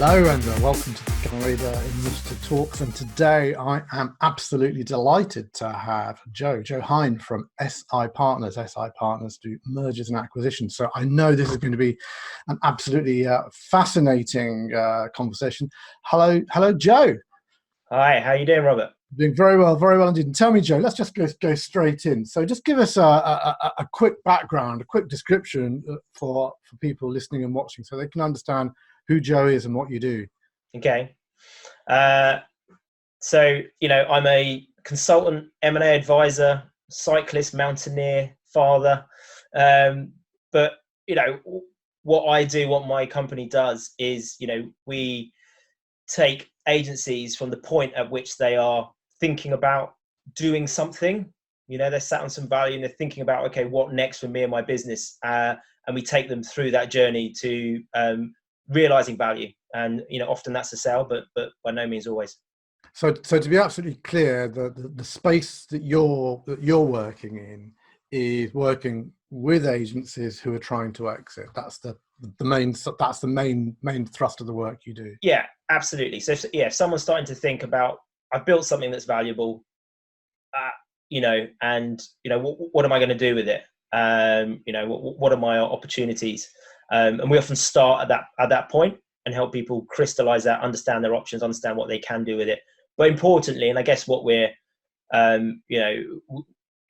Hello and welcome to the GYDA Talks, and today I am absolutely delighted to have Joe Hine from SI Partners. SI Partners do mergers and acquisitions, so I know this is going to be an absolutely fascinating conversation. Hello Joe. Hi, how you doing, Robert? Doing very well indeed. And tell me, Joe, let's just go straight in. So just give us a quick background, a quick description for people listening and watching so they can understand who Joe is and what you do. Okay. So, I'm a consultant, M&A advisor, cyclist, mountaineer, father. But, what I do, what my company does is, we take agencies from the point at which they are thinking about doing something. They're sat on some value and they're thinking about, okay, what next for me and my business? And we take them through that journey to realizing value. And often that's a sale, but by no means always. So to be absolutely clear, the space that you're working in is working with agencies who are trying to exit. That's the main thrust of the work you do. Yeah, absolutely. So if someone's starting to think about, I've built something that's valuable, and what am I going to do with it? What are my opportunities? And we often start at that point and help people crystallize that, understand their options, understand what they can do with it. But importantly, and I guess what we're,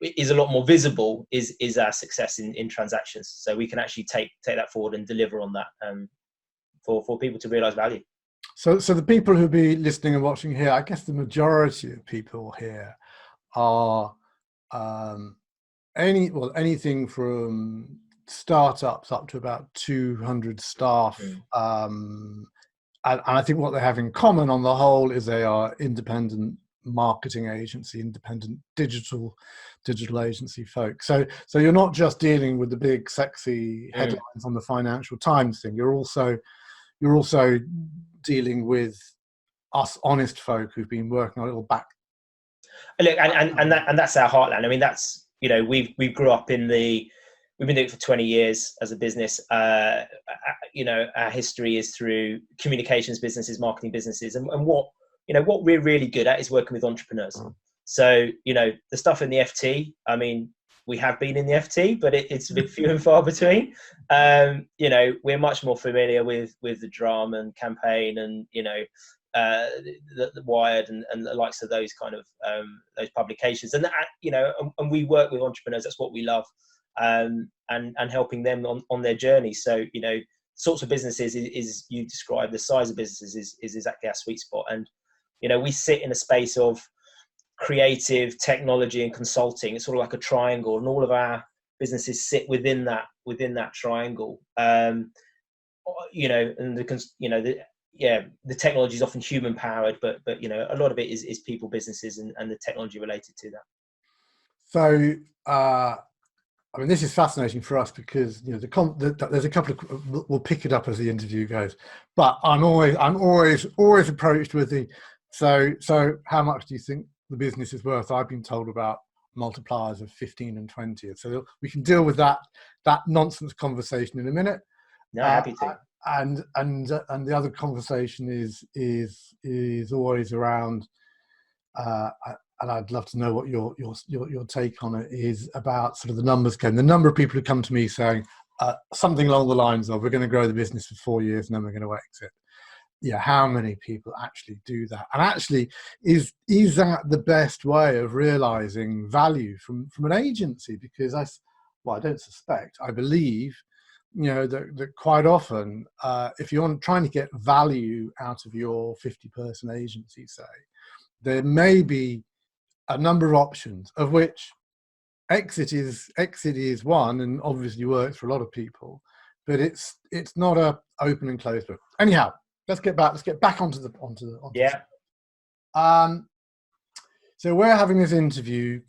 is a lot more visible is our success in transactions. So we can actually take that forward and deliver on that for people to realize value. So the people who'll be listening and watching here, I guess the majority of people here are anything from startups up to about 200 staff. And I think what they have in common on the whole is they are independent marketing agency, independent digital agency folks. So you're not just dealing with the big sexy headlines on the Financial Times thing. You're also dealing with us honest folk who've been working a little back. Look, and that's our heartland. I mean, that's we grew up we've been doing it for 20 years as a business. Our history is through communications businesses, marketing businesses, and what we're really good at is working with entrepreneurs. So, the stuff in the FT, I mean, we have been in the FT, but it's a bit few and far between. We're much more familiar with the Drum and Campaign and, the Wired and the likes of those kind of those publications. And that, and we work with entrepreneurs. That's what we love. And helping them on their journey. So, sorts of businesses is you describe, the size of businesses is exactly our sweet spot. And, we sit in a space of creative technology and consulting. It's sort of like a triangle, and all of our businesses sit within that triangle. And the technology is often human powered, but a lot of it is people, businesses, and the technology related to that. So, I mean, this is fascinating for us because there's a couple of, we'll pick it up as the interview goes, but I'm always approached with so how much do you think the business is worth? I've been told about multipliers of 15 and 20. So we can deal with that nonsense conversation in a minute. No, happy to. And the other conversation is always around, and I'd love to know what your take on it is about sort of the numbers game. The number of people who come to me saying something along the lines of, we're going to grow the business for 4 years and then we're going to exit. Yeah, how many people actually do that? And actually, is that the best way of realizing value from an agency? Because I don't suspect, I believe, that quite often, if you're trying to get value out of your 50-person agency, say, there may be a number of options, of which exit is one, and obviously works for a lot of people, but it's not a open and closed book. Anyhow, let's get back onto the yeah. So we're having this interview,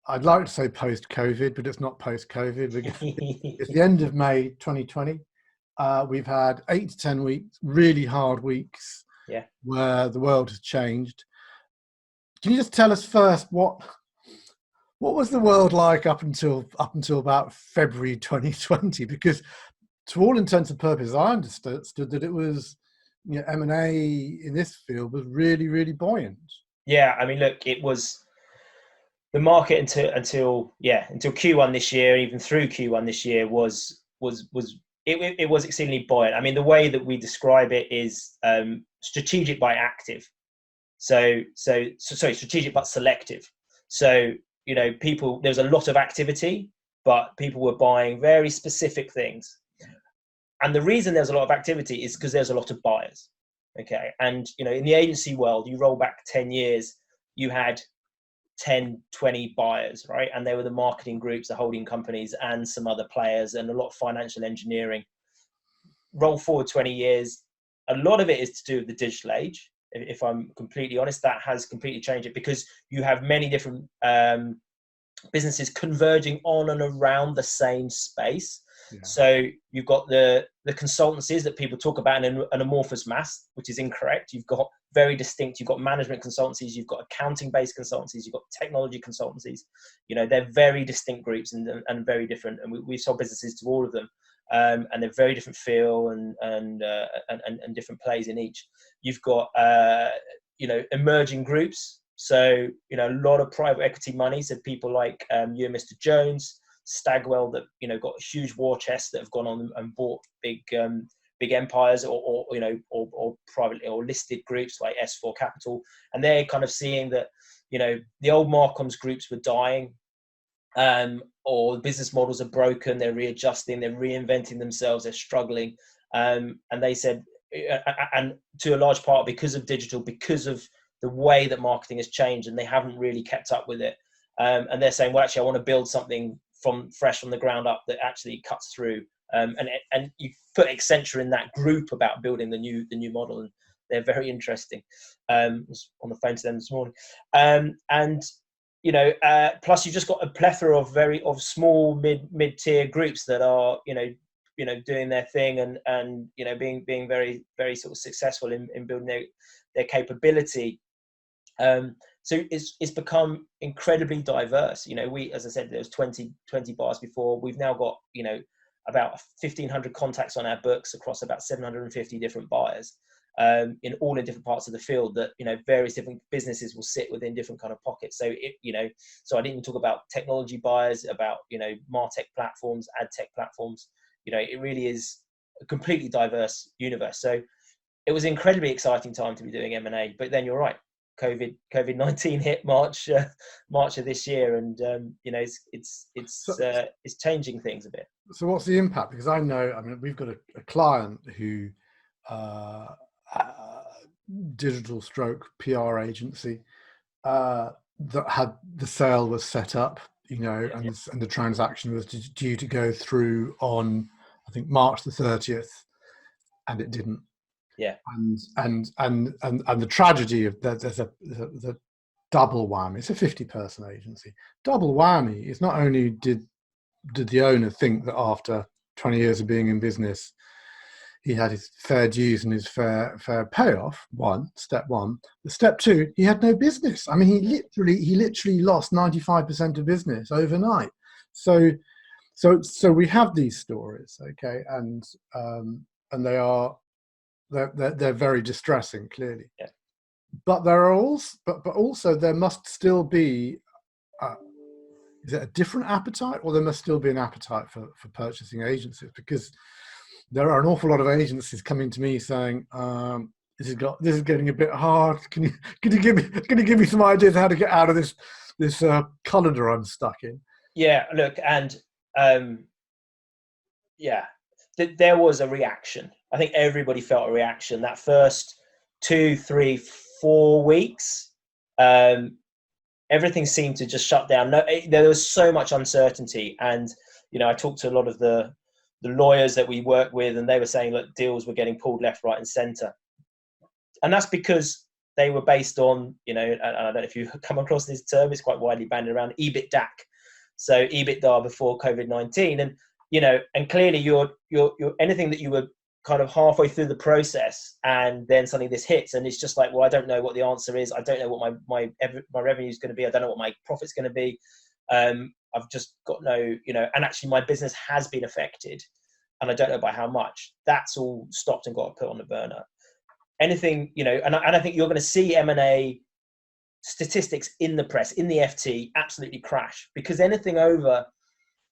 I'd like to say post-COVID, but it's not post-COVID. It's the end of May 2020. We've had 8 to 10 weeks, really hard weeks, where the world has changed. Can you just tell us first what was the world like up until about February 2020? Because to all intents and purposes, I understood that it was M&A in this field was really, really buoyant. Yeah, I mean, look, it was the market until Q1 this year, even through Q1 this year was exceedingly buoyant. I mean, the way that we describe it is strategic but active. Sorry, strategic but selective. So, there was a lot of activity, but people were buying very specific things. And the reason there's a lot of activity is because there's a lot of buyers. Okay. And, in the agency world, you roll back 10 years, you had 10, 20 buyers, right? And they were the marketing groups, the holding companies, and some other players, and a lot of financial engineering. Roll forward 20 years, a lot of it is to do with the digital age. If I'm completely honest, that has completely changed it, because you have many different businesses converging on and around the same space. Yeah. So you've got the consultancies that people talk about in an amorphous mass, which is incorrect. You've got very distinct, you've got management consultancies, you've got accounting-based consultancies, you've got technology consultancies. They're very distinct groups and very different. And we sold businesses to all of them. And they're very different feel and different plays in each. You've got, emerging groups. So, a lot of private equity money. So people like you and Mr. Jones, Stagwell, that, got a huge war chest, that have gone on and bought big empires or privately or listed groups like S4 Capital. And they're kind of seeing that, the old Marcoms groups were dying. Or the business models are broken, they're readjusting, they're reinventing themselves, they're struggling. And they said, and to a large part because of digital, because of the way that marketing has changed, and they haven't really kept up with it. And they're saying, well, actually, I want to build something fresh from the ground up that actually cuts through. And you put Accenture in that group about building the new model, and they're very interesting. I was on the phone to them this morning. Plus you've just got a plethora of small mid-tier groups that are doing their thing and being very, very sort of successful in building their capability. So it's become incredibly diverse. We, as I said, there was 20 bars before. We've now got about 1,500 contacts on our books across about 750 different buyers. In different parts of the field, that various different businesses will sit within different kind of pockets. So so I didn't even talk about technology buyers, about martech platforms, ad tech platforms. It really is a completely diverse universe. So it was an incredibly exciting time to be doing M&A. But then you're right, COVID-19 hit March of this year, and it's changing things a bit. So what's the impact? Because I know, we've got a client who. Digital stroke PR agency that had the sale was set up, and the transaction was due to go through on, I think, March the 30th, and it didn't. Yeah. And the tragedy of that, there's a double whammy. It's a 50-person agency. Double whammy is not only did the owner think that after 20 years of being in business, he had his fair dues and his fair payoff. Step one. But step two, he had no business. He literally lost 95% of business overnight. So we have these stories, okay, and they're very distressing, clearly. Yeah. But there are also there must still be. Is it a different appetite, or there must still be an appetite for purchasing agencies? Because there are an awful lot of agencies coming to me saying, "This is getting a bit hard. Can you give me some ideas how to get out of this colander I'm stuck in?" Yeah, look, and there was a reaction. I think everybody felt a reaction. That first 2, 3, 4 weeks, everything seemed to just shut down. There was so much uncertainty, and I talked to a lot of the lawyers that we work with, and they were saying, look, deals were getting pulled left, right, and centre. And that's because they were based on, and I don't know if you've come across this term, it's quite widely bandied around, EBITDA. So EBITDA before COVID-19. And, and clearly you're anything that you were kind of halfway through the process, and then suddenly this hits, and it's just like, well, I don't know what the answer is. I don't know what my revenue is going to be. I don't know what my profit's going to be. I've just got no, and actually my business has been affected, and I don't know by how much. That's all stopped and got put on the burner. anything, and I think you're going to see M&A statistics in the press, in the FT, absolutely crash, because anything over,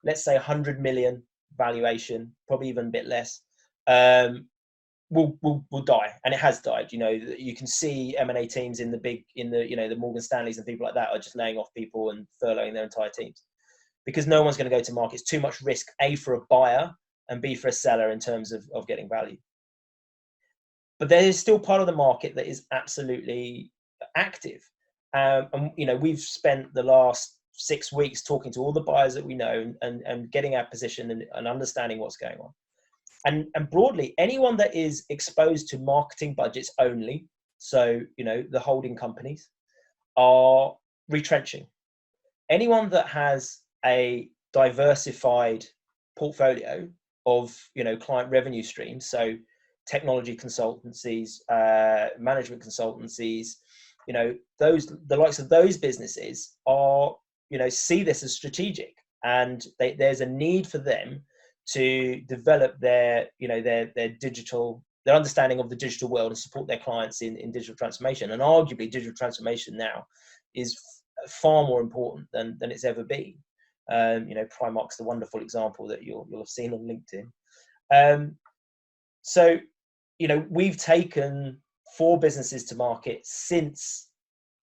let's say 100 million valuation, probably even a bit less, will die, and it has died. You can see M&A teams in the Morgan Stanleys and people like that are just laying off people and furloughing their entire teams, because no one's going to go to market. It's too much risk, A, for a buyer, and B, for a seller in terms of getting value. But there is still part of the market that is absolutely active. And we've spent the last 6 weeks talking to all the buyers that we know and getting our position and understanding what's going on. And broadly, anyone that is exposed to marketing budgets only, so the holding companies, are retrenching. Anyone that has a diversified portfolio of client revenue streams, so technology consultancies, management consultancies, the likes of those businesses are see this as strategic, and there's a need for them to develop their understanding of the digital world and support their clients in digital transformation. And arguably digital transformation now is far more important than it's ever been. Primark's the wonderful example that you'll have seen on LinkedIn. So we've taken 4 businesses to market since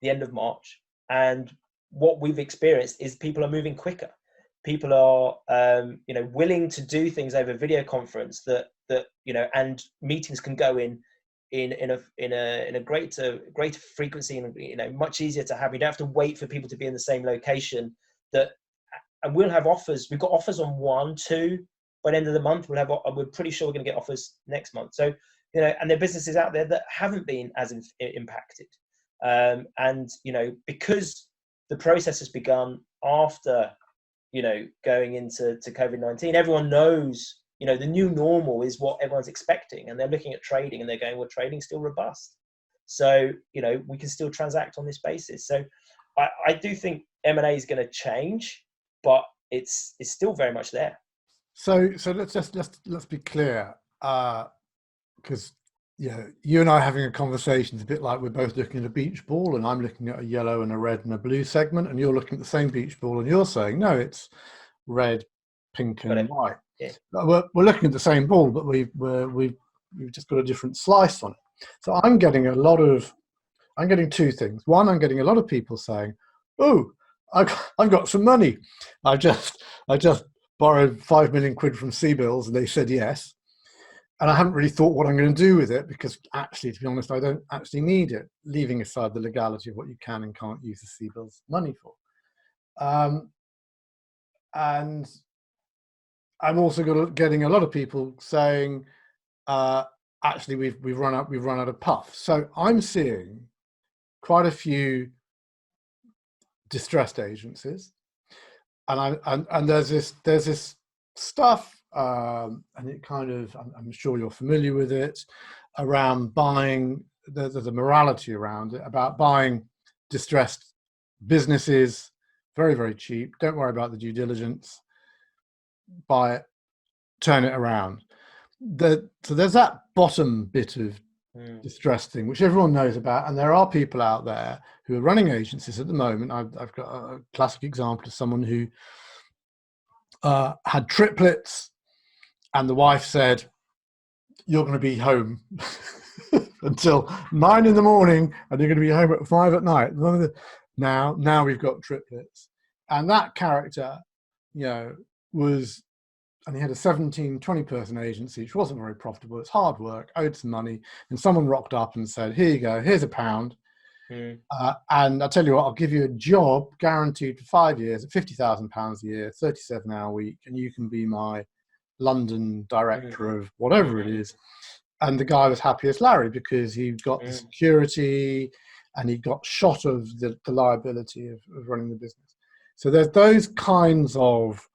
the end of March, and what we've experienced is people are moving quicker. People are willing to do things over video conference that and meetings can go in a greater frequency, and much easier to have. You don't have to wait for people to be in the same location. And we'll have offers. We've got offers on 1, 2 by the end of the month. We're pretty sure we're going to get offers next month. So and there are businesses out there that haven't been as impacted, and because the process has begun after going into COVID-19. Everyone knows the new normal is what everyone's expecting, and they're looking at trading and they're going, well, trading's still robust, so we can still transact on this basis. So I do think M&A is going to change, but it's still very much there. So let's be clear, because you and I are having a conversation. It's a bit like we're both looking at a beach ball, and I'm looking at a yellow and a red and a blue segment, and you're looking at the same beach ball, and you're saying no, it's red, pink, and white. Yeah. We're looking at the same ball, but we've just got a different slice on it. So I'm getting 2 things. One, I'm getting a lot of people saying, "Oh, I've got some money. I just borrowed 5 million quid from C-bills, and they said yes. And I haven't really thought what I'm going to do with it, because actually, to be honest, I don't actually need it, leaving aside the legality of what you can and can't use the C-bills money for. And I'm also getting a lot of people saying, actually, we've run out of puff. So I'm seeing quite a few distressed agencies, and there's this stuff. And it kind of, I'm sure you're familiar with it, around buying, there's a morality around it, about buying distressed businesses very, very cheap. Don't worry about the due diligence. Buy it, turn it around. So there's that bottom bit of distressed thing, which everyone knows about. And there are people out there who are running agencies at the moment. I've got a classic example of someone who had triplets, and the wife said, "You're going to be home until 9 in the morning, and you're going to be home at 5 at night." Now we've got triplets, and that character, was, and he had a 17-20 person agency, which wasn't very profitable. It's hard work, owed some money, and someone rocked up and said, "Here you go. Here's £1. And I'll tell you what, I'll give you a job guaranteed for 5 years at £50,000 a year, 37-hour week, and you can be my London director of whatever it is." And the guy was happy as Larry, because he got the security and he got shot of the liability of running the business. So there's those kinds of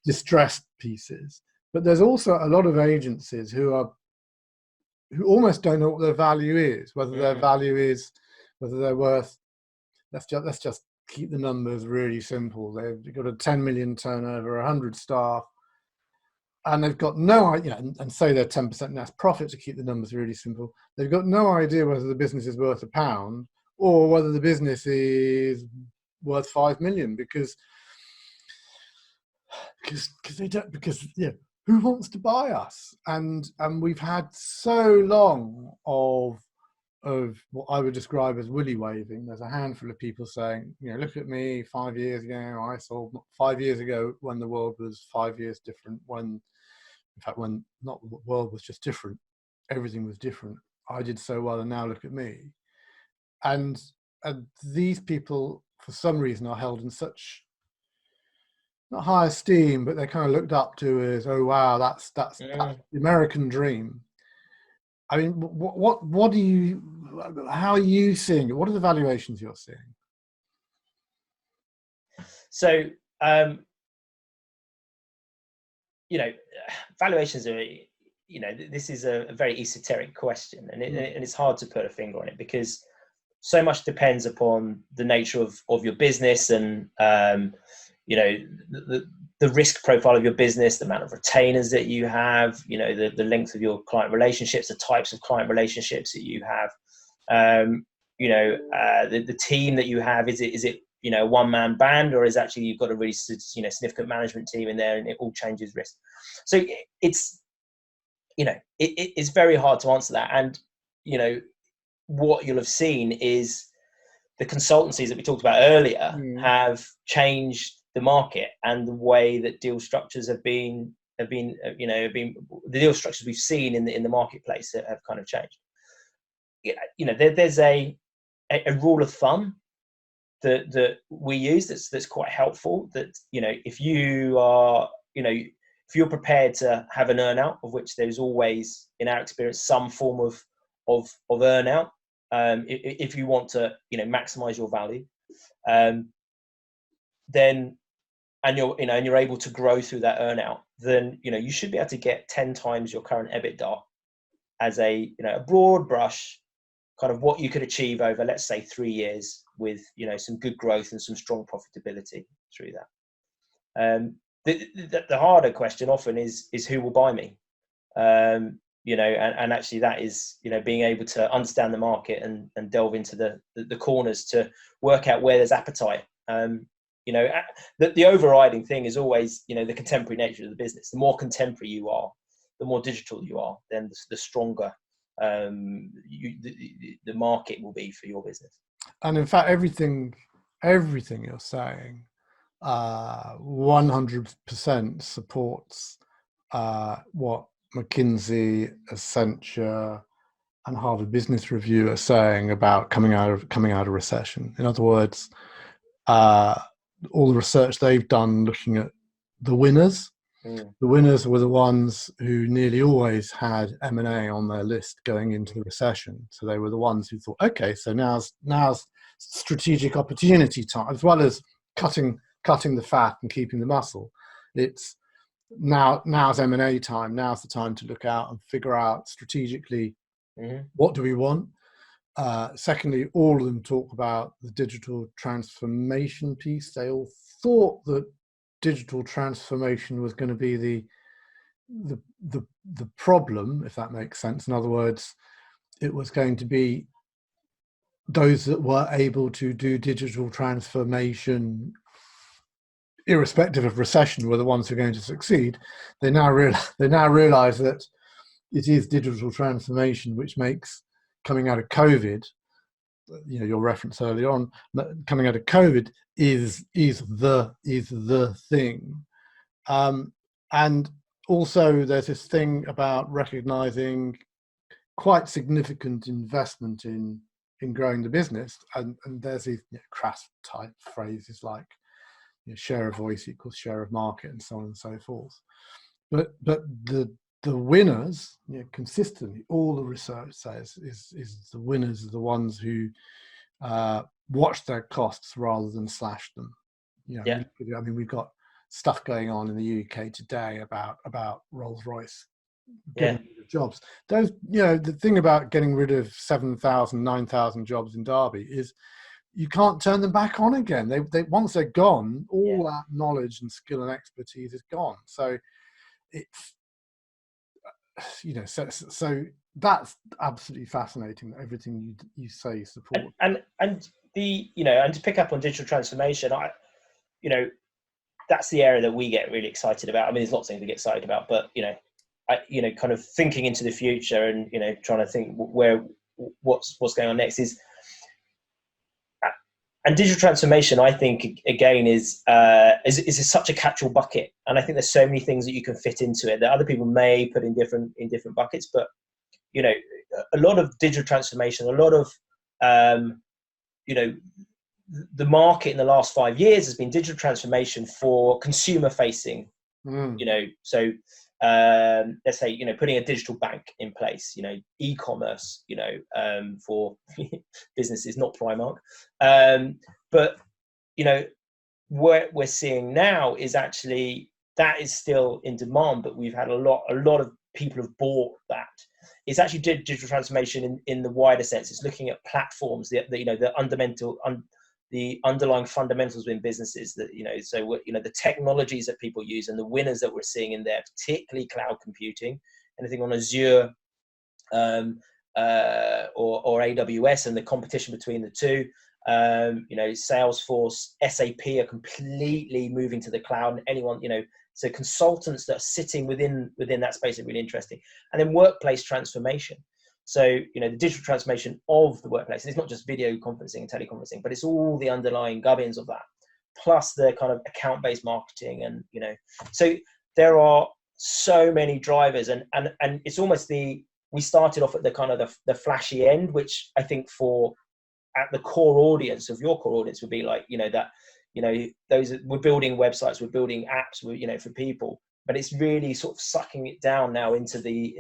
distressed pieces, but there's also a lot of agencies who almost don't know what their value is, whether they're worth, let's just keep the numbers really simple. They've got a 10 million turnover, 100 staff, and they've got no idea, and say they're 10% net profit, to keep the numbers really simple. They've got no idea whether the business is worth £1 or whether the business is worth 5 million, because they don't, because who wants to buy us? And we've had so long of what I would describe as willy waving. There's a handful of people saying, look at me 5 years ago. I sold 5 years ago when the world was 5 years different. When not the world was just different, everything was different. I did so well, and now look at me. And these people, for some reason, are held in such, not high esteem, but they're kind of looked up to as, oh wow, that's the American dream. I mean, what do you, how are you seeing it? What are the valuations you're seeing? So, valuations are, this is a very esoteric question, and it's hard to put a finger on it, because so much depends upon the nature of your business, and the risk profile of your business, the amount of retainers that you have, the length of your client relationships, the types of client relationships that you have, the team that you have. Is it a one-man band, or is actually you've got a really significant management team in there, and it all changes risk. So it's it's very hard to answer that. And what you'll have seen is the consultancies that we talked about earlier have changed the market, and the way that deal structures have been the deal structures we've seen in the marketplace that have kind of changed. There's a rule of thumb that we use that's quite helpful, that if you are if you're prepared to have an earnout, of which there's always, in our experience, some form of earnout, if you want to maximize your value, then and you're able to grow through that earnout, then you should be able to get 10 times your current EBITDA as a broad brush kind of what you could achieve over, let's say, 3 years, with some good growth and some strong profitability through that. The harder question often is who will buy me, and actually that is being able to understand the market and delve into the corners to work out where there's appetite. The overriding thing is always the contemporary nature of the business. The more contemporary you are, the more digital you are, then the stronger the market will be for your business. And in fact, everything you're saying 100% supports what McKinsey, Accenture, and Harvard Business Review are saying about coming out of recession. In other words, all the research they've done looking at the winners. The winners were the ones who nearly always had M&A on their list going into the recession. So they were the ones who thought, okay, so now's strategic opportunity time, as well as cutting the fat and keeping the muscle. It's now's M&A time. Now's the time to look out and figure out strategically what do we want. Secondly, all of them talk about the digital transformation piece. They all thought that digital transformation was going to be the problem, if that makes sense. In other words, it was going to be those that were able to do digital transformation, irrespective of recession, were the ones who are going to succeed. They now realize that it is digital transformation which makes coming out of COVID, your reference earlier on, coming out of COVID is the thing. And also there's this thing about recognizing quite significant investment in growing the business, and there's these crass type phrases like share of voice equals share of market, and so on and so forth. But the winners, consistently, all the research says is the winners are the ones who watch their costs rather than slash them. I mean, we've got stuff going on in the UK today about Rolls-Royce getting rid of jobs. Those, the thing about getting rid of 7,000, 9,000 jobs in Derby is you can't turn them back on again. They once they're gone, all that knowledge and skill and expertise is gone. So so that's absolutely fascinating. That everything you say supports. And the, and to pick up on digital transformation, that's the area that we get really excited about. I mean, there's lots of things we get excited about, but kind of thinking into the future and trying to think what's going on next is. And digital transformation, I think, again, is such a catch-all bucket, and I think there's so many things that you can fit into it that other people may put in different buckets. But a lot of digital transformation, a lot of the market in the last 5 years has been digital transformation for consumer-facing. So let's say putting a digital bank in place, e-commerce, for businesses, not Primark. But what we're seeing now is actually that is still in demand, but we've had a lot of people have bought that. It's actually digital transformation in the wider sense. It's looking at platforms, the underlying fundamentals within businesses that, the technologies that people use and the winners that we're seeing in there, particularly cloud computing, anything on Azure or AWS, and the competition between the two. Salesforce, SAP are completely moving to the cloud, and anyone, so consultants that are sitting within that space are really interesting. And then workplace transformation. So, the digital transformation of the workplace, and it's not just video conferencing and teleconferencing, but it's all the underlying gubbins of that, plus the kind of account-based marketing. And, so there are so many drivers, and it's almost we started off at the kind of the flashy end, which I think at the core audience of your core audience would be like, those we're building websites, we're building apps, for people, but it's really sort of sucking it down now into the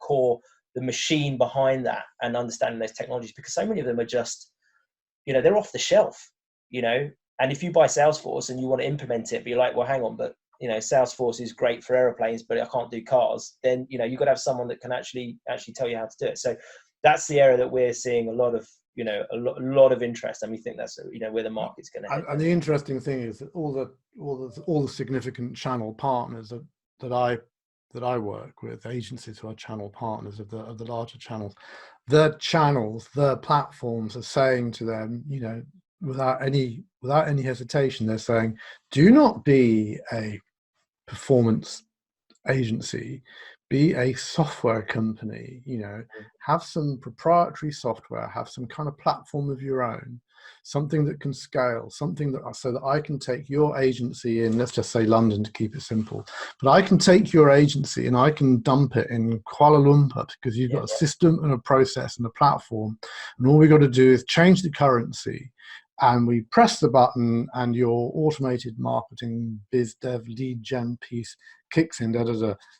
core, the machine behind that, and understanding those technologies, because so many of them are just, they're off the shelf, and if you buy Salesforce and you want to implement it, but you're like, well, hang on, but Salesforce is great for airplanes, but I can't do cars, then you've got to have someone that can actually tell you how to do it. So that's the area that we're seeing a lot of lot of interest, and we think that's where the market's going to head. And the interesting thing is that all the significant channel partners that I work with, agencies who are channel partners of the larger channels, the platforms are saying to them, without any hesitation, they're saying, do not be a performance agency, be a software company, have some proprietary software, have some kind of platform of your own, something that can scale, something so that I can take your agency in, let's just say London to keep it simple, but I can take your agency and I can dump it in Kuala Lumpur, because you've got a system and a process and a platform, and all we got to do is change the currency, and we press the button, and your automated marketing, biz dev, lead gen piece kicks in.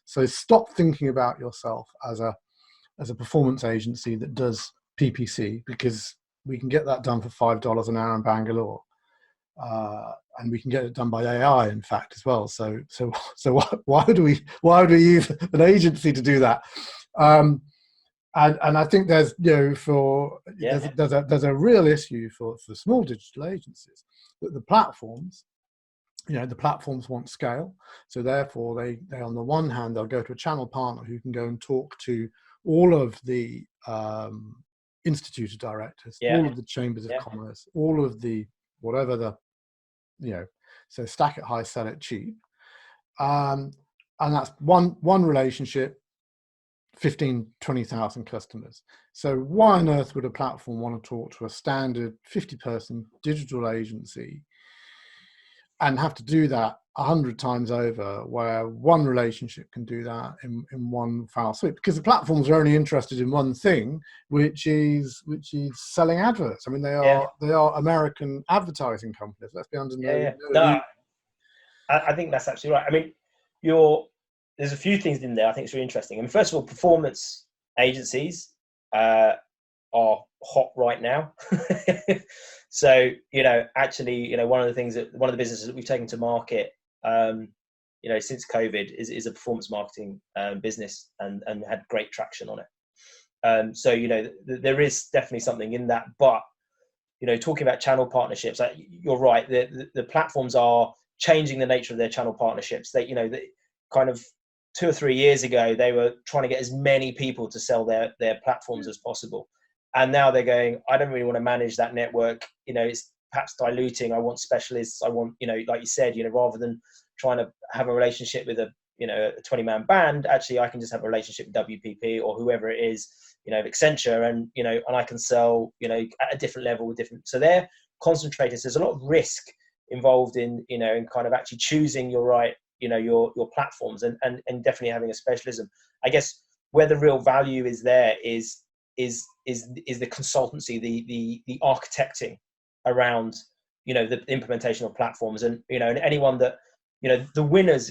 So stop thinking about yourself as a performance agency that does PPC, because we can get that done for $5 an hour in Bangalore, and we can get it done by AI, in fact, as well. So why do we use an agency to do that? And I think there's there's a real issue for small digital agencies, that the platforms want scale. So therefore they on the one hand, they'll go to a channel partner who can go and talk to all of the institute of directors, all of the chambers of commerce, all of the whatever the so stack it high, sell it cheap, and that's one relationship, 15-20,000 customers. So why on earth would a platform want to talk to a standard 50-person digital agency and have to do that 100 times over, where one relationship can do that in one foul swoop? Because the platforms are only interested in one thing, which is selling adverts. I mean, they are American advertising companies. Let's be under I think that's absolutely right. I mean, there's a few things in there I think it's really interesting. I mean, first of all, performance agencies are hot right now. So, actually, one of the businesses that we've taken to market, since COVID is a performance marketing business, and had great traction on it. So, there is definitely something in that. But, talking about channel partnerships, you're right. The platforms are changing the nature of their channel partnerships. They kind of 2 or 3 years ago, they were trying to get as many people to sell their platforms as possible. And now they're going, I don't really want to manage that network. It's perhaps diluting. I want specialists. I want, like you said, rather than trying to have a relationship with a 20-man band, actually I can just have a relationship with WPP or whoever it is, Accenture, and, and I can sell, at a different level with different, so they're concentrated. So there's a lot of risk involved in, in kind of actually choosing your right, your platforms and definitely having a specialism. I guess where the real value is there is the consultancy, the architecting around, the implementation of platforms, and, and anyone that, the winners,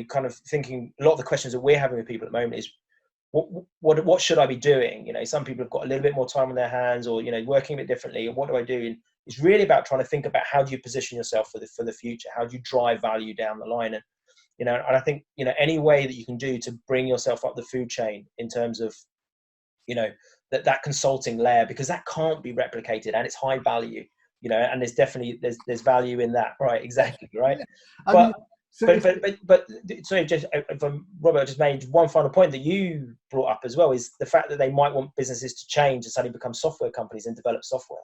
kind of thinking, a lot of the questions that we're having with people at the moment is, what should I be doing? Some people have got a little bit more time on their hands, or, working a bit differently. And what do I do? And it's really about trying to think about, how do you position yourself for the future? How do you drive value down the line? And, and I think, any way that you can do to bring yourself up the food chain in terms of, that consulting layer, because that can't be replicated and it's high value, and there's definitely, there's value in that. Right. Exactly. Right. Yeah. But sorry, just Robert, just made one final point that you brought up as well, is the fact that they might want businesses to change and suddenly become software companies and develop software.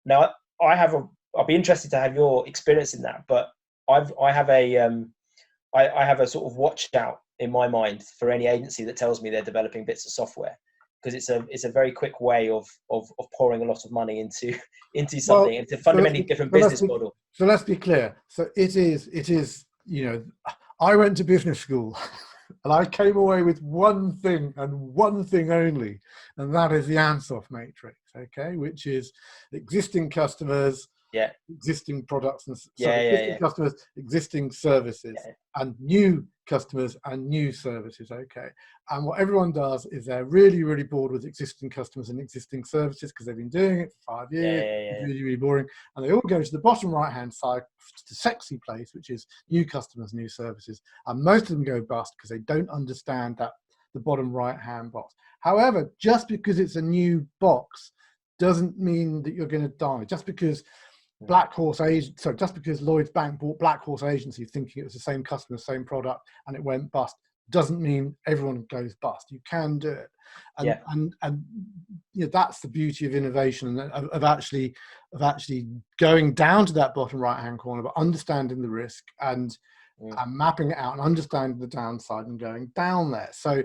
Now, I'll be interested to have your experience in that, but I have a sort of watch out in my mind for any agency that tells me they're developing bits of software, because it's a very quick way of pouring a lot of money into something. Well, it's a fundamentally different business model. So let's be clear. So it is, I went to business school and I came away with one thing and one thing only, and that is the Ansoff matrix, okay, which is existing customers, existing products, and existing customers, existing services, and new customers and new services, okay. And what everyone does is they're really, really bored with existing customers and existing services because they've been doing it for 5 years. It's really, really boring. And they all go to the bottom right-hand side, the sexy place, which is new customers, new services. And most of them go bust because they don't understand that the bottom right-hand box. However, just because it's a new box doesn't mean that you're going to die. Just because just because Lloyd's Bank bought Black Horse Agency thinking it was the same customer, same product, and it went bust, doesn't mean everyone goes bust. You can do it, and that's the beauty of innovation, and of actually going down to that bottom right hand corner, but understanding the risk and mapping it out and understanding the downside and going down there. So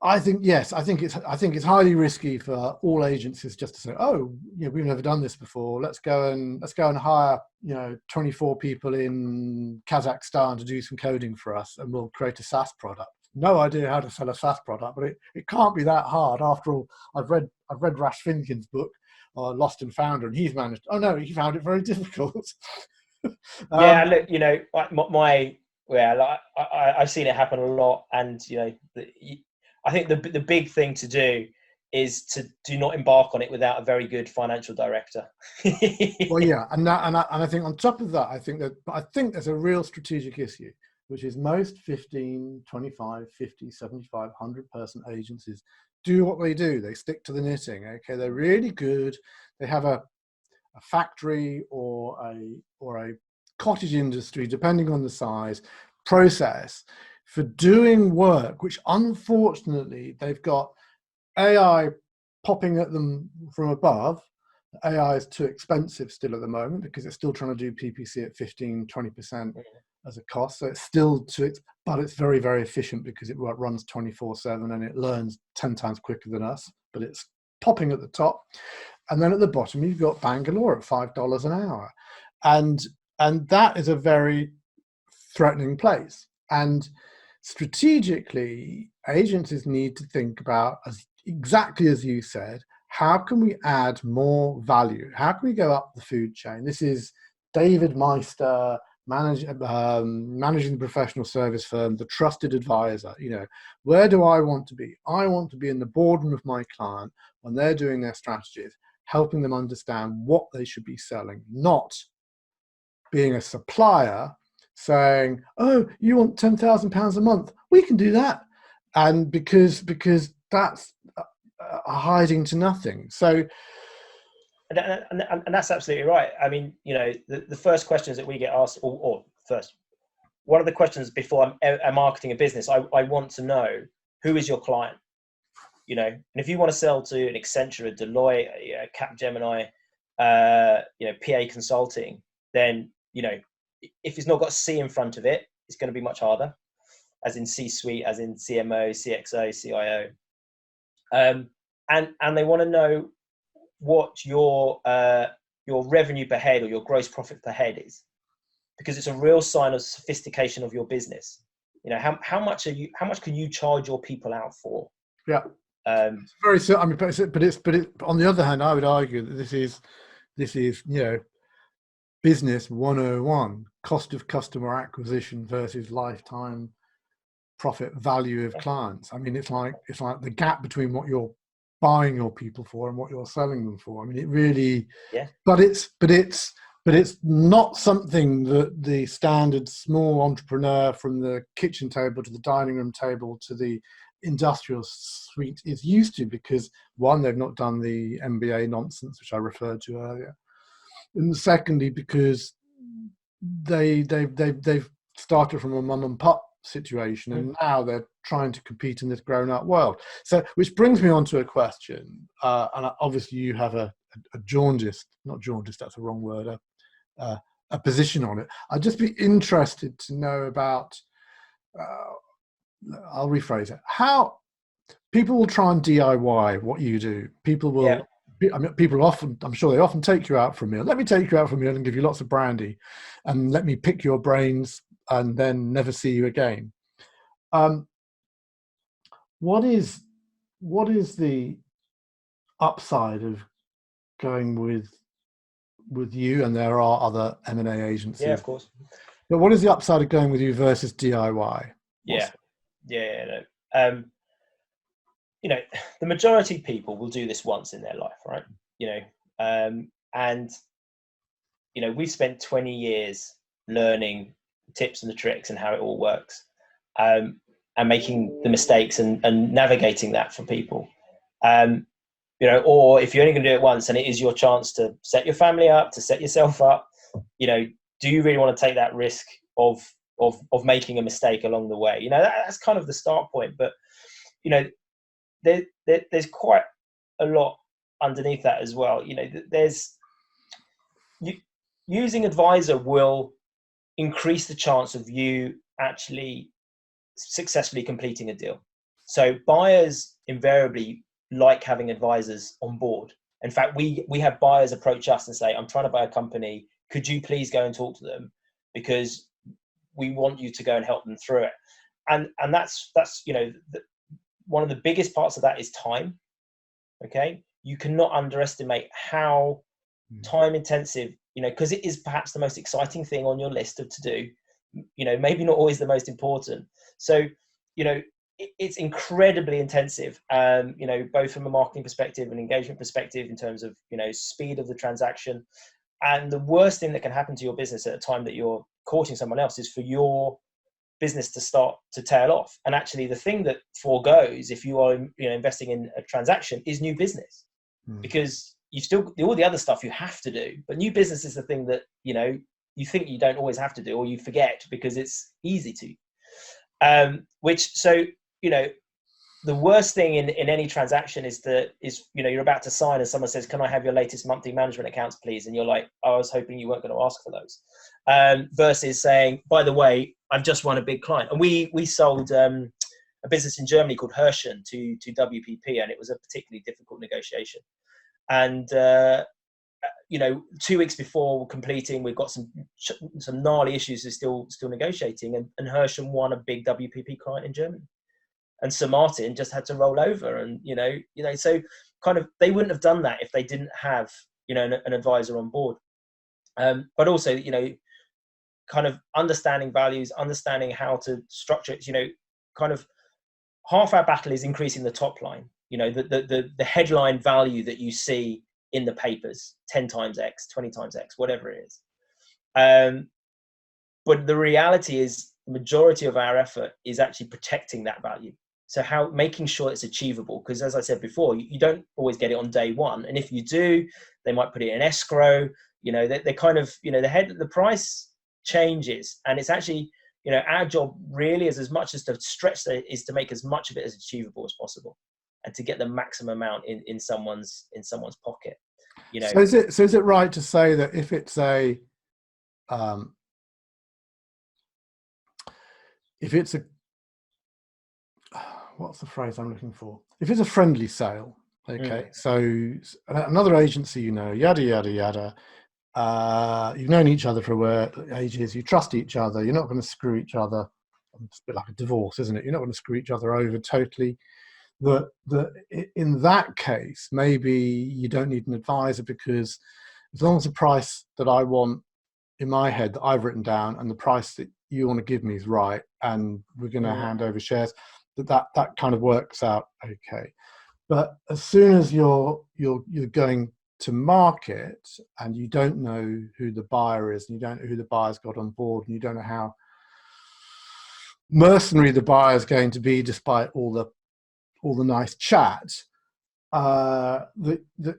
I think it's highly risky for all agencies just to say, oh, we've never done this before. Let's go and hire 24 people in Kazakhstan to do some coding for us, and we'll create a SaaS product. No idea how to sell a SaaS product, but it can't be that hard. After all, I've read Rash Finkin's book, Lost and Found, and he's managed. Oh no, he found it very difficult. Look, I've seen it happen a lot, and I think the big thing to do is to do not embark on it without a very good financial director. Well, yeah, and I think on top of that, I think there's a real strategic issue, which is most 15, 25, 50, 75, 100 person agencies do what they do. They stick to the knitting. Okay, they're really good. They have a factory or a cottage industry, depending on the size, process for doing work, which unfortunately they've got AI popping at them from above. AI is too expensive still at the moment because it's still trying to do PPC at 15, 20% as a cost. So it's still but it's very, very efficient because it runs 24/7 and it learns 10 times quicker than us, but it's popping at the top. And then at the bottom, you've got Bangalore at $5 an hour. And that is a very threatening place. And strategically, agencies need to think about, exactly as you said, how can we add more value? How can we go up the food chain? This is David Meister, managing the professional service firm, the trusted advisor. Where do I want to be? I want to be in the boardroom of my client when they're doing their strategies, helping them understand what they should be selling, not being a supplier saying, oh, you want £10,000 a month? We can do that. And because that's hiding to nothing. So, and that's absolutely right. I mean, the first questions that we get asked, or first one of the questions before I'm marketing a business, I want to know, who is your client? You know, and if you want to sell to an Accenture, a Deloitte, a Capgemini, you know, PA Consulting, then, you know, if it's not got C in front of it, it's going to be much harder, as in C-suite, as in CMO, CXO, CIO. And they want to know what your revenue per head or your gross profit per head is, because it's a real sign of sophistication of your business. You know, how much can you charge your people out for? Yeah. It's very, I mean, but on the other hand, I would argue that this is, you know, business 101, cost of customer acquisition versus lifetime profit value of clients. I mean, it's like the gap between what you're buying your people for and what you're selling them for. I mean, it really, yeah. But it's not something that the standard small entrepreneur from the kitchen table to the dining room table to the industrial suite is used to, because one, they've not done the MBA nonsense which I referred to earlier, and secondly, because they've started from a mum and pop situation, and now they're trying to compete in this grown-up world. So, which brings me on to a question, and obviously you have a jaundiced, not jaundiced, that's a wrong word, a position on it. I'd just be interested to know about, I'll rephrase it, how people will try and DIY what you do. People will, I mean, people often, I'm sure they often take you out for a meal. Let me take you out for a meal and give you lots of brandy, and let me pick your brains and then never see you again. What is the upside of going with you? And there are other M&A agencies. Yeah, of course. But what is the upside of going with you versus DIY? You know, the majority of people will do this once in their life, right? You know, and you know, we've spent 20 years learning tips and the tricks and how it all works, and making the mistakes and navigating that for people. You know, or if you're only going to do it once and it is your chance to set your family up, to set yourself up, you know, do you really want to take that risk of making a mistake along the way? You know, that's kind of the start point. But, you know, there's quite a lot underneath that as well. You know, using advisor will increase the chance of you actually successfully completing a deal. So buyers invariably like having advisors on board. In fact, we have buyers approach us and say, I'm trying to buy a company. Could you please go and talk to them? Because we want you to go and help them through it. And that's you know, one of the biggest parts of that is time. Okay. You cannot underestimate how time intensive, you know, because it is perhaps the most exciting thing on your list of to do, you know, maybe not always the most important. So, you know, it's incredibly intensive, you know, both from a marketing perspective and engagement perspective in terms of, you know, speed of the transaction. And the worst thing that can happen to your business at a time that you're courting someone else is for your business to start to tail off. And actually the thing that foregoes if you are, you know, investing in a transaction is new business, because you still all the other stuff you have to do, but new business is the thing that, you know, you think you don't always have to do, or you forget because it's easy to. So, you know, the worst thing in any transaction is you know, you're about to sign and someone says, can I have your latest monthly management accounts, please? And you're like, I was hoping you weren't going to ask for those. Versus saying, by the way, I've just won a big client. And we sold a business in Germany called Herschen to WPP, and it was a particularly difficult negotiation. And, you know, 2 weeks before completing, we've got some gnarly issues. We're still negotiating, and Herschen won a big WPP client in Germany. And Sir Martin just had to roll over, and you know, so kind of they wouldn't have done that if they didn't have, you know, an advisor on board. But also, you know, kind of understanding values, understanding how to structure it. You know, kind of half our battle is increasing the top line. You know, the headline value that you see in the papers, 10 times X, 20 times X, whatever it is. But the reality is, the majority of our effort is actually protecting that value. So making sure it's achievable, because as I said before, you don't always get it on day one. And if you do, they might put it in escrow, you know, they kind of, you know, the price changes, and it's actually, our job really is, as much as to stretch it, is to make as much of it as achievable as possible, and to get the maximum amount in someone's pocket. So is it right to say that if it's a what's the phrase I'm looking for? If it's a friendly sale, okay. So another agency, yada yada yada. You've known each other for ages. You trust each other. You're not going to screw each other. It's a bit like a divorce, isn't it? You're not going to screw each other over totally. In that case, maybe you don't need an advisor, because as long as the price that I want in my head that I've written down and the price that you want to give me is right, and we're going to hand over shares, that kind of works out okay. But as soon as you're going to market and you don't know who the buyer is, and you don't know who the buyer's got on board, and you don't know how mercenary the buyer is going to be, despite all the nice chat,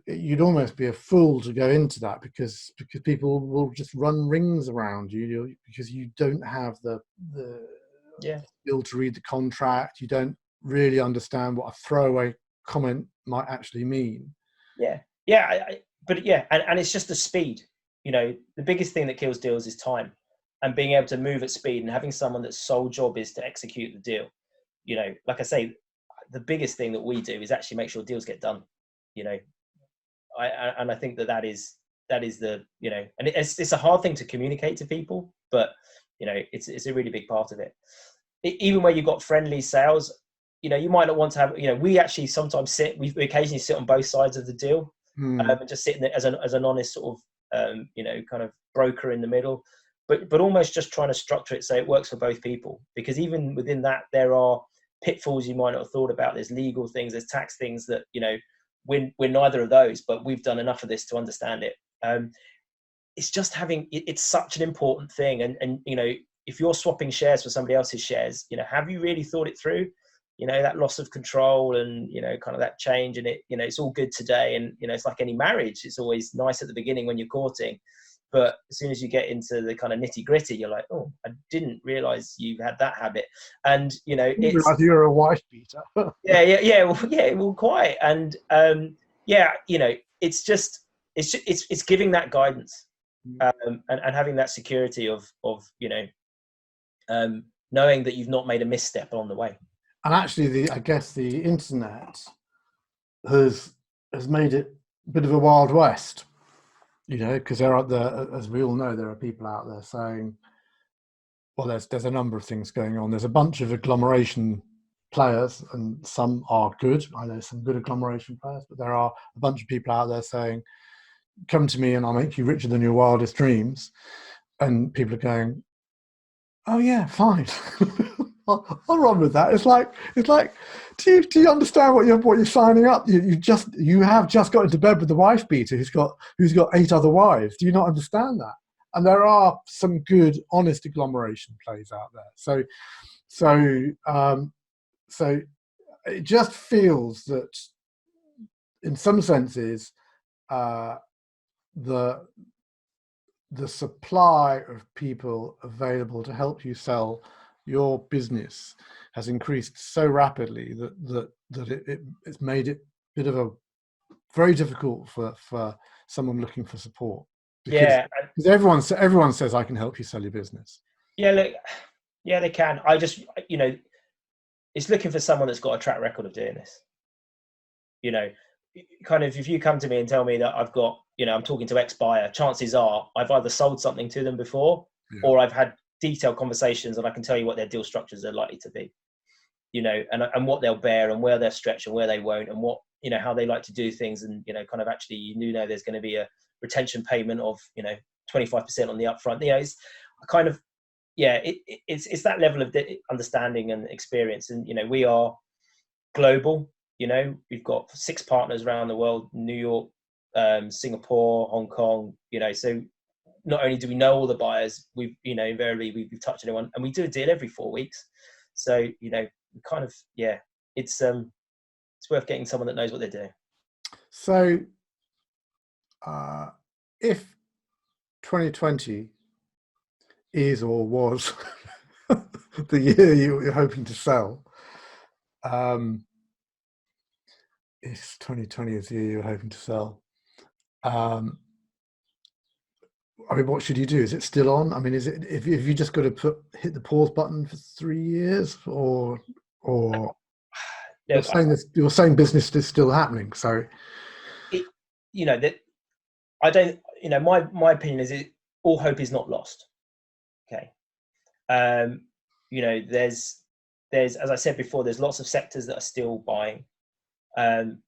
you'd almost be a fool to go into that, because people will just run rings around you, because you don't have the skill to read the contract. You don't really understand what a throwaway comment might actually mean. And it's just the speed. The biggest thing that kills deals is time, and being able to move at speed, and having someone that's sole job is to execute the deal. Like I say, the biggest thing that we do is actually make sure deals get done. I think that is the, and it's a hard thing to communicate to people, but it's a really big part of it. Even where you've got friendly sales, you might not want to have, we actually sometimes we occasionally sit on both sides of the deal, and just sitting there as an honest sort of, kind of broker in the middle, but almost just trying to structure it so it works for both people. Because even within that, there are pitfalls you might not have thought about. There's legal things, there's tax things that, we're neither of those, but we've done enough of this to understand it. It's just it's such an important thing. And if you're swapping shares for somebody else's shares, have you really thought it through? That loss of control and, kind of that change, and it's all good today. And, it's like any marriage. It's always nice at the beginning when you're courting, but as soon as you get into the kind of nitty gritty, you're like, oh, I didn't realize you had that habit. And, it's, you're a wife beater. Well, quite. And, it's just, it's giving that guidance, and having that security of knowing that you've not made a misstep along the way. And actually, I guess the internet has made it a bit of a Wild West, because as we all know, there are people out there saying, well, there's a number of things going on. There's a bunch of agglomeration players, and some are good. I know some good agglomeration players, but there are a bunch of people out there saying, come to me and I'll make you richer than your wildest dreams. And people are going, oh yeah, fine. I'll run with that. It's like, do you understand what you're signing up? You have just got into bed with the wife beater who's got 8 other wives. Do you not understand that? And there are some good, honest agglomeration plays out there. So it just feels that, in some senses, the supply of people available to help you sell your business has increased so rapidly that it's made it a bit of a very difficult for someone looking for support. Because everyone says, I can help you sell your business. They can. I just, it's looking for someone that's got a track record of doing this. Kind of, if you come to me and tell me that I've got, I'm talking to X buyer, chances are I've either sold something to them before, or I've had detailed conversations, and I can tell you what their deal structures are likely to be, and what they'll bear, and where they'll stretch and where they won't, and what, how they like to do things. And, kind of actually, there's going to be a retention payment of, 25% on the upfront. It's kind of, it's that level of understanding and experience. And, we are global. We've got 6 partners around the world: New York, Singapore, Hong Kong. So not only do we know all the buyers, we've, invariably we've touched anyone, and we do a deal every 4 weeks. So, kind of, it's worth getting someone that knows what they're doing. So, if 2020 is or was the year you're hoping to sell. It's 2020 is the year you're hoping to sell. I mean, what should you do? Is it still on? I mean, is it if you just got to hit the pause button for 3 years, or Look, you're saying business is still happening? So, that I don't. My opinion is all hope is not lost. Okay. There's as I said before, there's lots of sectors that are still buying.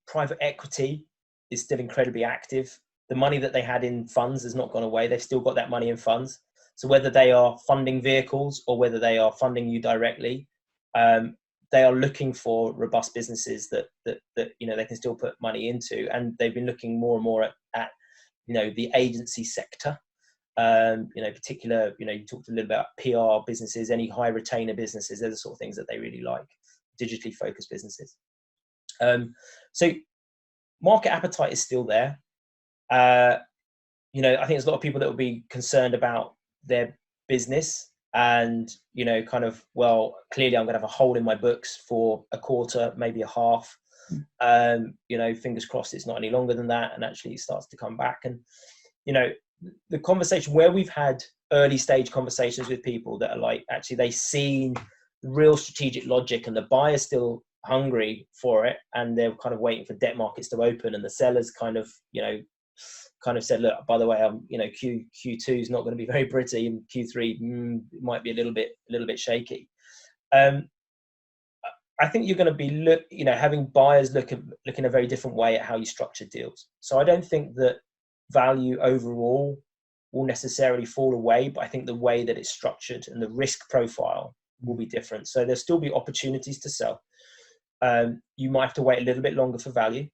Private equity is still incredibly active. The money that they had in funds has not gone away. They've still got that money in funds. So whether they are funding vehicles or whether they are funding you directly, they are looking for robust businesses that they can still put money into. And they've been looking more and more at the agency sector. Particular, you talked a little about PR businesses, any high retainer businesses. They're the sort of things that they really like, digitally focused businesses. So market appetite is still there. I think there's a lot of people that will be concerned about their business and, clearly I'm going to have a hole in my books for a quarter, maybe a half. Fingers crossed it's not any longer than that and actually it starts to come back. And, the conversation where we've had early stage conversations with people that are like, actually they've seen real strategic logic and the buyer's still hungry for it and they're kind of waiting for debt markets to open and the sellers kind of said, look, by the way, Q2 is not going to be very pretty and Q3 might be a little bit shaky. I think you're going to be having buyers look in a very different way at how you structure deals. So I don't think that value overall will necessarily fall away, but I think the way that it's structured and the risk profile will be different. So there'll still be opportunities to sell. You might have to wait a little bit longer for value.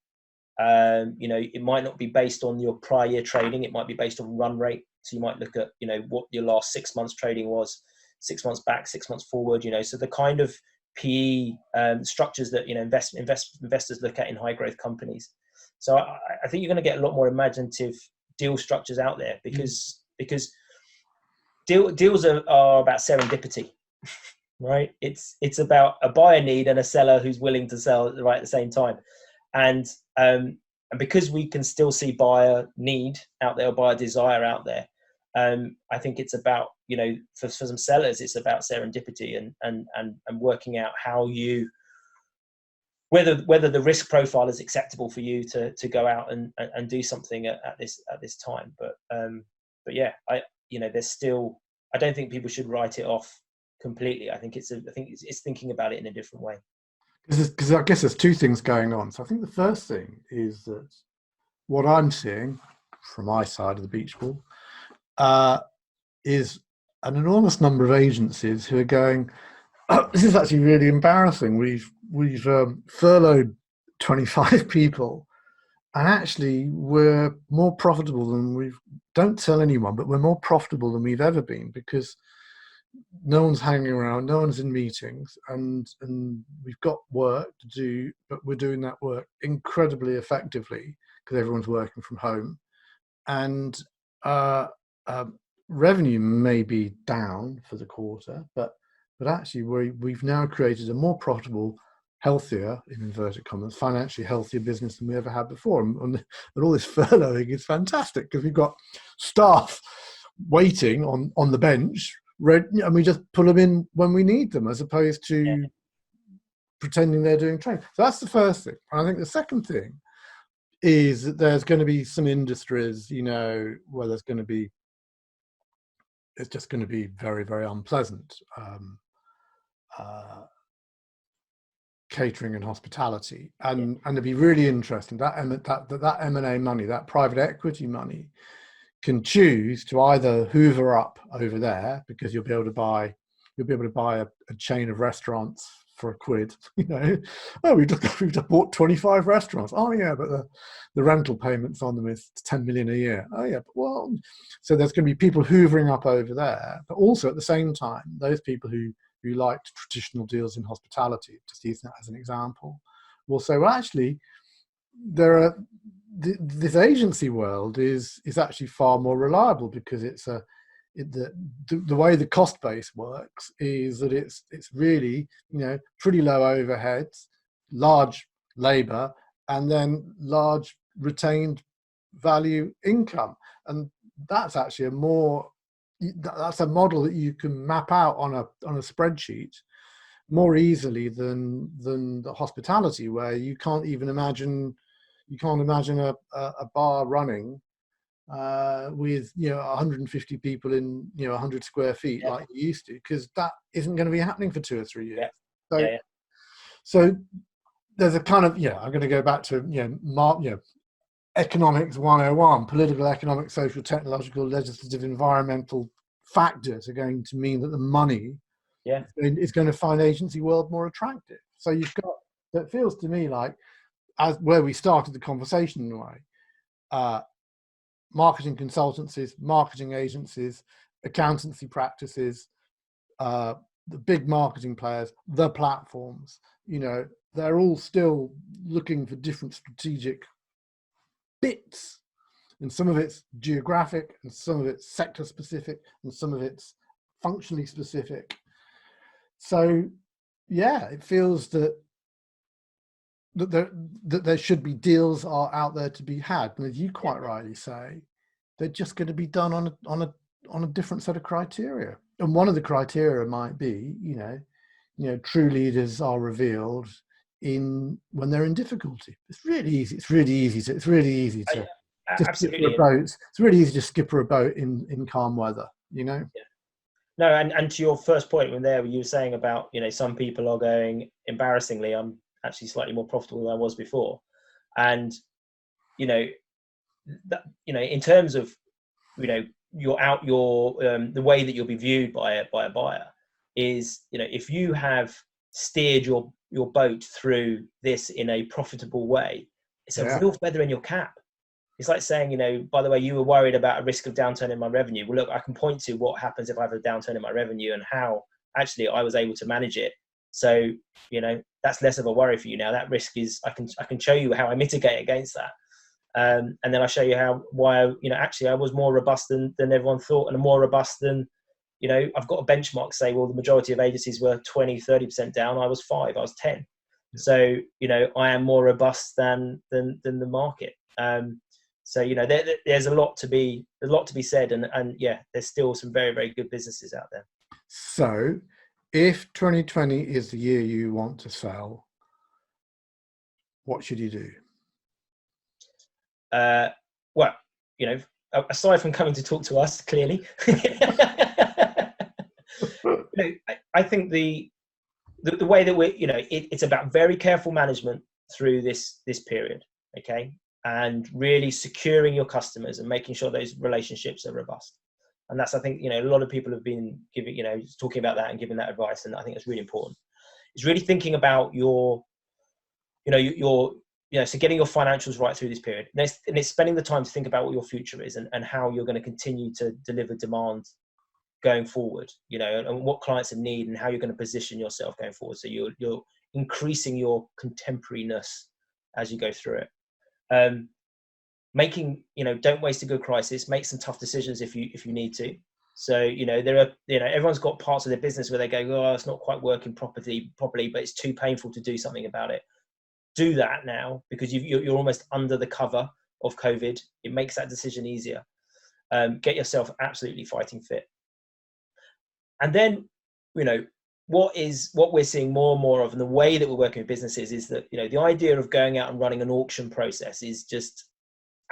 It might not be based on your prior year trading. It might be based on run rate. So you might look at, what your last 6 months trading was, 6 months back, 6 months forward, so the kind of PE structures that, investors look at in high growth companies. So I think you're going to get a lot more imaginative deal structures out there because deals are about serendipity, right? It's about a buyer need and a seller who's willing to sell right at the same time. And because we can still see buyer need out there, or buyer desire out there, I think it's about, for some sellers, it's about serendipity and working out how whether the risk profile is acceptable for you to go out and do something at this time. But yeah, there's still, I don't think people should write it off completely. I think it's thinking about it in a different way. Because I guess there's two things going on. So I think the first thing is that what I'm seeing from my side of the beach ball is an enormous number of agencies who are going, oh, this is actually really embarrassing. We've furloughed 25 people, and actually we're more profitable than don't tell anyone, but we're more profitable than we've ever been because no one's hanging around, no one's in meetings, and we've got work to do, but we're doing that work incredibly effectively because everyone's working from home. And revenue may be down for the quarter, but actually we've now created a more profitable, healthier, in inverted commas, financially healthier business than we ever had before. And all this furloughing is fantastic because we've got staff waiting on the bench, and we just pull them in when we need them, as opposed to pretending they're doing training. So that's the first thing. And I think the second thing is that there's going to be some industries, where it's just going to be very, very unpleasant. Catering and hospitality, and it'd be really interesting that M&A money, that private equity money, can choose to either hoover up over there because you'll be able to buy a chain of restaurants for £1. Oh, we've just bought 25 restaurants. Oh yeah, but the rental payments on them is 10 million a year. Oh yeah, but so there's going to be people hoovering up over there, but also at the same time, those people who liked traditional deals in hospitality, just use that as an example, will say, well, actually, this agency world is actually far more reliable because it's the way the cost base works is that it's really, pretty low overheads, large labor, and then large retained value income. And that's actually that's a model that you can map out on a spreadsheet more easily than the hospitality, where you can't imagine a bar running with 150 people in 100 square feet like you used to, because that isn't going to be happening for 2 or 3 years. So there's a kind of I'm going to go back to economics 101. Political, economic, social, technological, legislative, environmental factors are going to mean that the money is going to find agency world more attractive. So you've got, that feels to me like, as where we started the conversation in a way, marketing consultancies, marketing agencies, accountancy practices, the big marketing players, the platforms, they're all still looking for different strategic bits, and some of it's geographic, and some of it's sector specific, and some of it's functionally specific. So it feels that there should be deals are out there to be had, and as you quite rightly say, they're just going to be done on a different set of criteria. And one of the criteria might be, true leaders are revealed when they're in difficulty. It's really easy to absolutely. It's really easy to skipper a boat in calm weather, No, and to your first point where you were saying about, some people are going, embarrassingly, I'm actually slightly more profitable than I was before. And, in terms of, the way that you'll be viewed by a buyer is, if you have steered your boat through this in a profitable way, it's a real feather in your cap. It's like saying, by the way, you were worried about a risk of downturn in my revenue. Well, look, I can point to what happens if I have a downturn in my revenue and how actually I was able to manage it. So, that's less of a worry for you now. That risk is, I can show you how I mitigate against that. And then I show you why actually I was more robust than everyone thought, and more robust than, I've got a benchmark say, well, the majority of agencies were 20-30% down. I was 5, I was 10. So, I am more robust than the market. So, there's a lot to be said, and there's still some very, very good businesses out there. So if 2020 is the year you want to sell, what should you do? Well, aside from coming to talk to us, clearly, I think the way that we're, it's about very careful management through this period, okay, and really securing your customers and making sure those relationships are robust. And that's, I think, a lot of people have been giving, talking about that and giving that advice, and I think it's really important. It's really thinking about so getting your financials right through this period. And it's spending the time to think about what your future is and how you're going to continue to deliver demand going forward, and what clients need and how you're going to position yourself going forward. So you're increasing your contemporariness as you go through it. Making, don't waste a good crisis, make some tough decisions if you need to. So, there are, everyone's got parts of their business where they go, oh, it's not quite working properly, but it's too painful to do something about it. Do that now, because you're almost under the cover of COVID. It makes that decision easier. Get yourself absolutely fighting fit. And then, what we're seeing more and more of, and the way that we're working with businesses is that, the idea of going out and running an auction process is just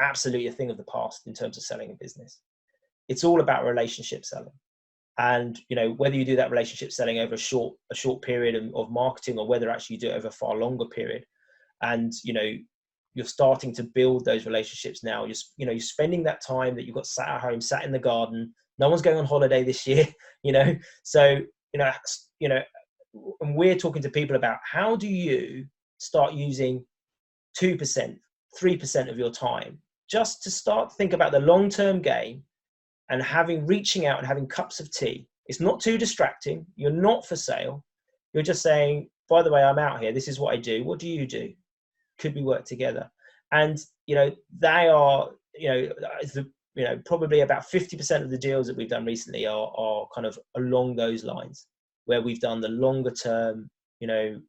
absolutely a thing of the past in terms of selling a business. It's all about relationship selling. And, whether you do that relationship selling over a short period of marketing, or whether actually you do it over a far longer period, and, you're starting to build those relationships now. You're spending that time that you've got sat at home, sat in the garden. No one's going on holiday this year, So, and we're talking to people about how do you start using 2%, 3% of your time just to start to think about the long-term game, and reaching out and having cups of tea. It's not too distracting. You're not for sale. You're just saying, by the way, I'm out here. This is what I do. What do you do? Could we work together? And, they are, probably about 50% of the deals that we've done recently are kind of along those lines, where we've done the longer term,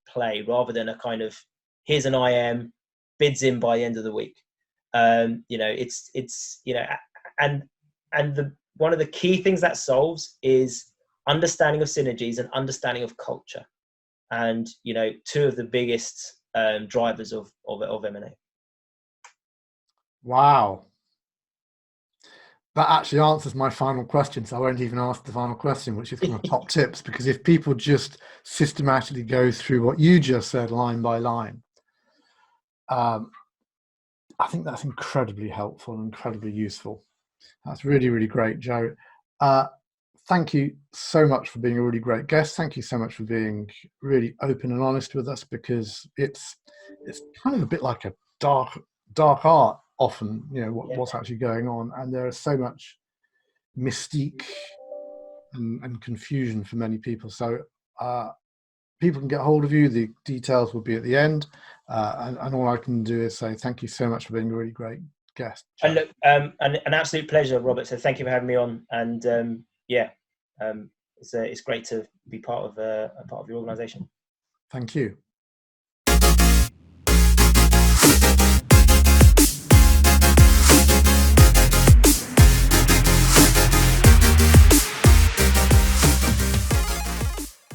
play, rather than a kind of, here's an IM, bids in by the end of the week. And one of the key things that solves is understanding of synergies and understanding of culture, and two of the biggest drivers of M&A. Wow. That actually answers my final question, so I won't even ask the final question, which is kind of top tips, because if people just systematically go through what you just said line by line, I think that's incredibly helpful and incredibly useful. That's really, really great, Joe. Thank you so much for being a really great guest. Thank you so much for being really open and honest with us, because it's kind of a bit like a dark art often, what's actually going on, and there is so much mystique and confusion for many people. So people can get hold of you. The details will be at the end, and all I can do is say thank you so much for being a really great guest, Joe. And look, an absolute pleasure, Robert. So thank you for having me on, and it's great to be part of your organisation. Thank you.